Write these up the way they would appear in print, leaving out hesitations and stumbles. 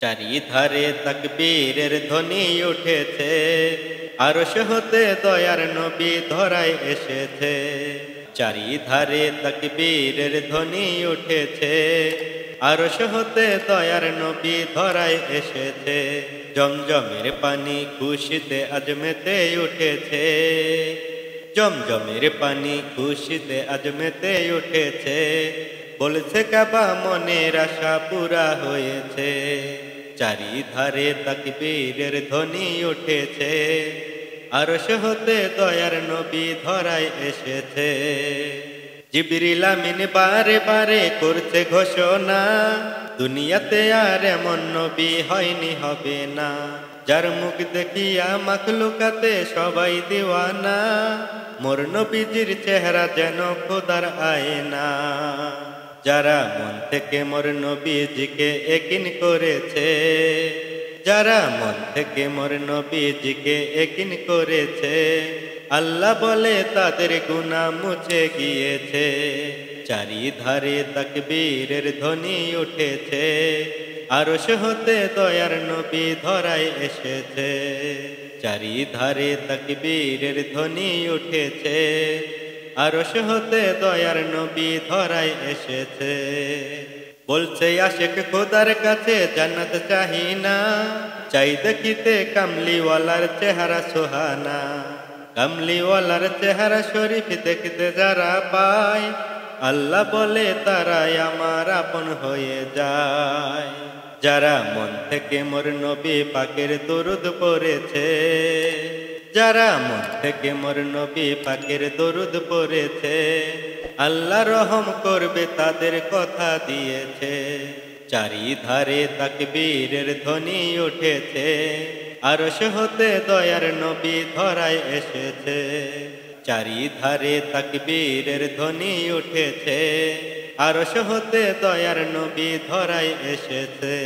চারিধারে তাকবীরের ধ্বনি উঠেছে, আরশ হতে দয়ার নবী ধরায় এসেছে। চারিধারে তাকবীরের ধ্বনি উঠেছে, আরশ হতে দয়ার নবী ধরায় এসেছে। জমজমের পানি খুশিতে আজ মেতে উঠেছে, জমজমের পানি খুশিতে আজ মেতে উঠেছে। বলছে কাবা মনের আশা পুরা হয়েছে। চারিধারে তাকবীরের ধ্বনি উঠেছে, আরশ হতে দয়ার নবী ধরায় এসেছে। জিবরিল আমিন বারে বারে করছে ঘোষণা, দুনিয়াতে আর এমন নবী হয়নি হবে না। যার মুখ দেখিয়া মাখলুকাতে সবাই দিওয়ানা, মোর নবীজির চেহারা যেন খোদার আয়না। যারা মন থেকে মোর নবীজিকে একিন করেছে, যারা মন থেকে মোর নবীজিকে একিন করেছে, আল্লাহ বলে তাদের গুনাহ মুছে গিয়েছে। চারিধারে তাকবীরের ধ্বনি উঠেছে, আরশ হতে দয়ার নবী ধরায় এসেছে। চারিধারে তাকবীরের ধ্বনি উঠেছে, আরশ হতে দয়ার নবী ধরায় এসেছে। বলছে আশিক খোদার কাছে জান্নাত চাহি না, চাই দেখিতে কামলিওয়ালার চেহারা সোহানা। কামলিওয়ালার চেহারা শরীফ দেখতে যারা পায়, আল্লাহ বলে তারাই আমার আপন হয়ে যায়। যারা মন থেকে মোর নবী পাকের দরুদ পড়েছে, যারা মন থেকে মোর নবী পাকের দরুদ পড়েছে, আল্লাহ রহম করবে তাদের কথা দিয়েছে। চারিধারে তাকবীরের ধ্বনি উঠেছে, আরশ হতে দয়ার নবী ধরায় এসেছে। চারিধারে তাকবীরের ধ্বনি উঠেছে, আরশ হতে দয়ার নবী ধরায় এসেছে।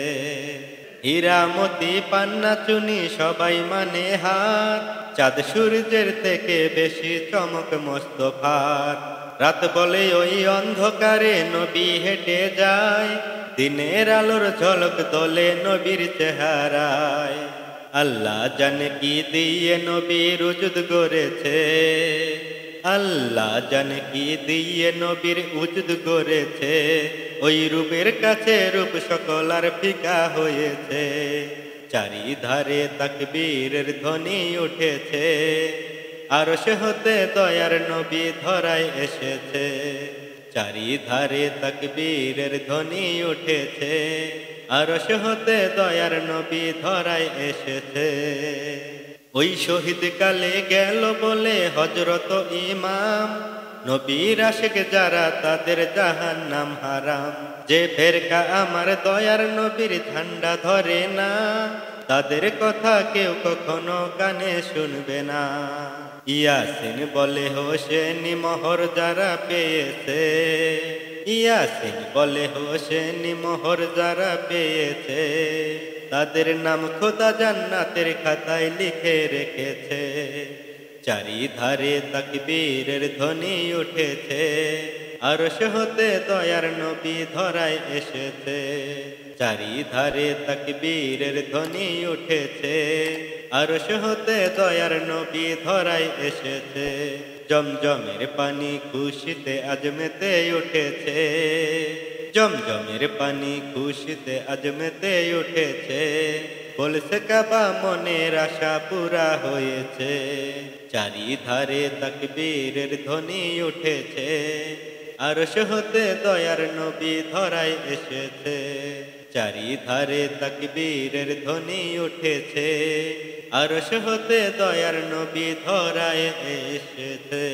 হীরা মতি পান্না চুনি সবাই মানে হাত, চাঁদ সূর্যের থেকে বেশি চমক মোস্তফার। রাত বলে ওই অন্ধকারে নবী হেঁটে যায়, দিনের আলোর ঝলক দোলে নবীর চেহারায়। আল্লাহ জানে কি দিয়ে নবীর উজুদ গড়েছে, আল্লাহ জানে কি দিয়ে নবীর উজুদ গড়েছে। ওই রূপের কাছে রূপ সকল আর ফিকা হয়েছে। চারিধারে তাকবীরের ধ্বনি উঠেছে, আরশ হতে দয়ার নবী ধরায় এসেছে। চারিধারে তাকবীরের ধ্বনি উঠেছে, আরশ হতে দয়ার নবী ধরায় এসেছে। ওই শহীদ কালে গেল বলে হযরত ইমাম, নবীর আশিক যারা তাদের জাহান্নাম হারাম। যে ফেরকা আমার দয়ার নবীর ঝান্ডা ধরে না, তাদের কথা কেউ কখনো কানে শুনবে না। ইয়াসিন বলে হোসেনি মোহর যারা পেয়েছে, ইয়াসিন বলে হোসেনি মোহর যারা পেয়েছে, তাদের নাম খোদা জান্নাতের খাতায় লিখে রেখেছে। চারিধারে তাকবীরের ধ্বনি উঠেছে, আরশ হতে দয়ার নবী ধরায় এসেছে। চারিধারে তাকবীরের ধ্বনি উঠেছে, আরশ হতে দয়ার নবী ধরায় এসেছে। জমজমের পানি খুশিতে আজ মেতে উঠেছে, জমজমের পানি খুশিতে আজ মেতে উঠেছে। বলছে কাবা মনের আশা পুরা হয়েছে। চারিধারে তাকবীরের ধ্বনি উঠেছে, আরশ হতে দয়ার নবী ধরায় এসেছে। চারিধারে তাকবীরের ধ্বনি উঠেছে, আরশ হতে দয়ার নবী ধরায় এসেছে।